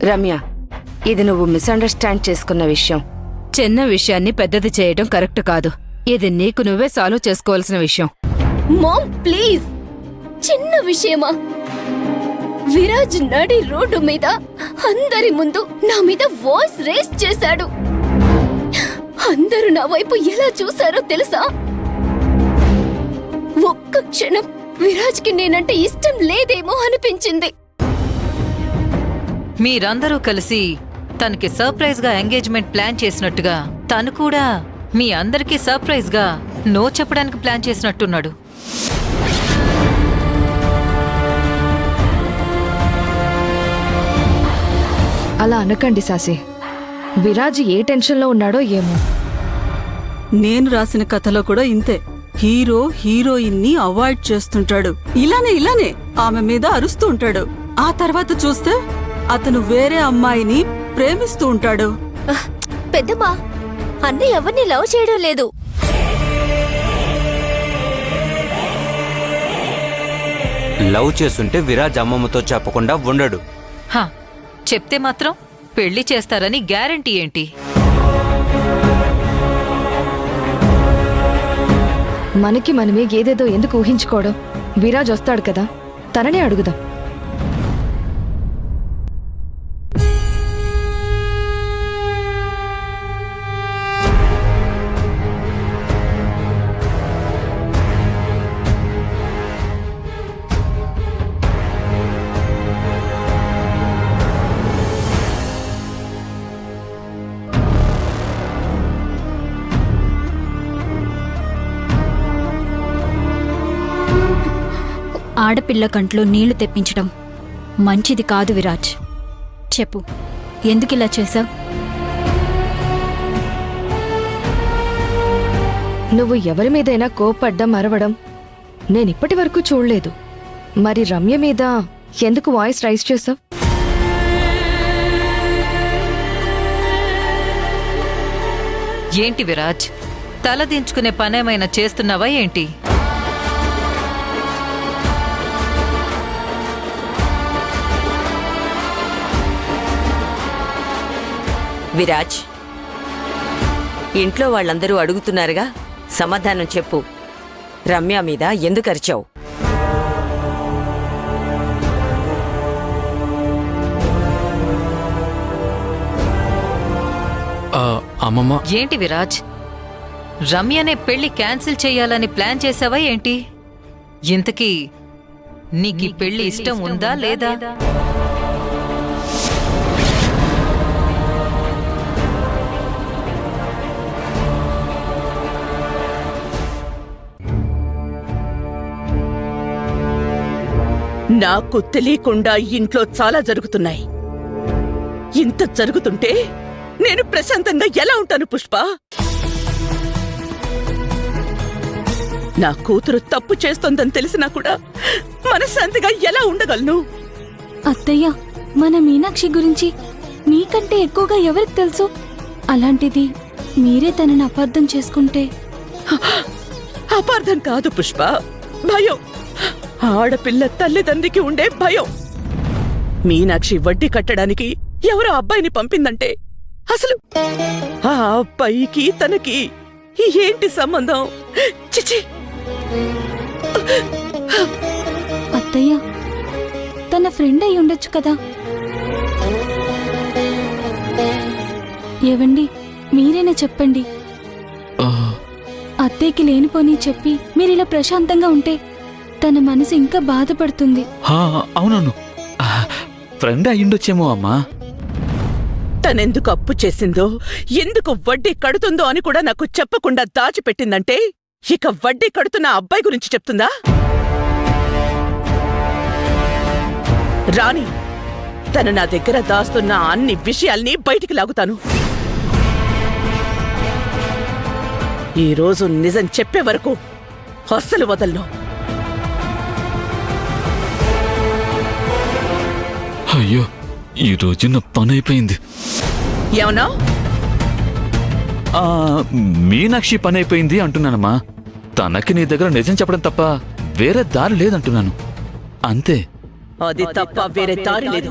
రమ్య, ఇది నువ్వు మిస్అండర్స్టాండ్ చేసుకున్న విషయం. చిన్న విషయాన్ని పెద్దది చేయడం కరెక్ట్ కాదు. ఇది నీకు నువ్వే సాల్వ్ చేసుకోవాల్సిన విషయం. మామ్ ప్లీజ్, చిన్న విషయమా? విరాజ్ నడి రోడ్డు మీద అందరి ముందు నా మీద వాయిస్ రేస్ చేశాడు. అందరూ నా వైపు ఎలా చూశారో తెలుసా? ఒక్క క్షణం విరాజ్కి నేనంటే ఇష్టం లేదేమో అనిపించింది. మీరందరూ కలిసి తనకి సర్ప్రైజ్ గా ఎంగేజ్మెంట్ ప్లాన్ చేసినట్టుగా తను కూడా మీ అందరికీ సర్ప్రైజ్ గా నో చెప్పడానికి ప్లాన్ చేసినట్టున్నాడు. అలా అనకండి సాసి. విరాజ్ ఏ టెన్షన్లో ఉన్నాడో ఏమో. నేను రాసిన కథలో కూడా ఇంతే. హీరో హీరోయిన్ ని అవాయిడ్ చేస్తుంటాడు. ఇలానే ఆమె మీద అరుస్తూ ఉంటాడు. ఆ తర్వాత చూస్తే అతను వేరే అమ్మాయిని ప్రేమిస్తూ ఉంటాడు. పెద్దమ్మా, అన్నయ్య ఎవరిని లవ్ చేయడం లేదు. లవ్ చేస్తుంటే విరాజ్ అమ్మమ్మతో చెప్పకుండా ఉండడు. హా, చెప్తే మాత్రం పెళ్లి చేస్తారని గ్యారంటీ ఏంటి? మనకి మనమే ఏదేదో ఎందుకు ఊహించుకోవడం? విరాజ్ వస్తాడు కదా, తననే అడుగుదాం. ఆడపిల్ల కంట్లో నీళ్లు తెప్పించడం మంచిది కాదు విరాజ్. చెప్పు, ఎందుకిలా చేశావు? నువ్వు ఎవరి మీదైనా కోప్పడ్డం, అరవడం నేనిప్పటి వరకు చూడలేదు. మరి రమ్య మీద ఎందుకు వాయిస్ రైజ్ చేశావు? ఏంటి విరాజ్, తలదించుకునే పనేమైనా చేస్తున్నావా ఏంటి? విరాజ్, ఇంట్లో వాళ్ళందరూ అడుగుతున్నారుగా, సమాధానం చెప్పు. రమ్య మీద ఎందుకు అరిచావు? అమ్మమ్మ. ఏంటి విరాజ్, రమ్యనే పెళ్లి క్యాన్సిల్ చెయ్యాలని ప్లాన్ చేసావా ఏంటి? ఇంతకీ నీకీ పెళ్లి ఇష్టం ఉందా లేదా? నాకు తెలియకుండా ఇంట్లో చాలా జరుగుతున్నాయి. ఇంత జరుగుతుంటే నేను ప్రశాంతంగా ఎలా ఉంటాను పుష్ప? నా కూతురు తప్పు చేస్తోందని తెలిసినా కూడా మనశ్శాంతిగా ఎలా ఉండగలను? అత్తయ్య, మన మీనాక్షి గురించి మీకంటే ఎక్కువగా ఎవరికి తెలుసు? అలాంటిది మీరే తనని అపార్థం చేసుకుంటే? అపార్థం కాదు పుష్ప, భయం. ఆడపిల్ల తల్లిదండ్రికి ఉండే భయం. మీనాక్షి వడ్డీ కట్టడానికి ఎవరో అబ్బాయిని పంపిందంటే అసలు ఆ అబ్బాయికి తనకి ఏంటి సంబంధం? చిచి! అత్తయ్య, తన ఫ్రెండ్ అయి ఉండొచ్చు కదా. ఏవండి, మీరేనా చెప్పండి. అత్తయ్యకి లేనిపోని చెప్పి మీరిలా ప్రశాంతంగా ఉంటే తన మనసు ఇంకా బాధపడుతుంది. అవునవును, ఫ్రెండ్ అయ్యుండొచ్చేమో అమ్మా. తనెందుకు అప్పు చేసిందో, ఎందుకు వడ్డీ కడుతుందో అని కూడా నాకు చెప్పకుండా దాచిపెట్టిందంటే ఇక వడ్డీ కడుతున్న అబ్బాయి గురించి చెప్తుందా? రాణి, తను నా దగ్గర దాస్తున్న అన్ని విషయాల్ని బయటికి లాగుతాను. ఈరోజు నిజం చెప్పే వరకు అస్సలు వదలను. అయ్యో, ఈ రోజు నా పని అయిపోయింది. ఏమన్నా? మీనాక్షి పని అయిపోయింది అంటున్నానమ్మా. తనకి నీ దగ్గర నిజం చెప్పడం తప్ప వేరే దారి లేదంటున్నాను, అంతే. అది తప్ప వేరే దారి లేదు.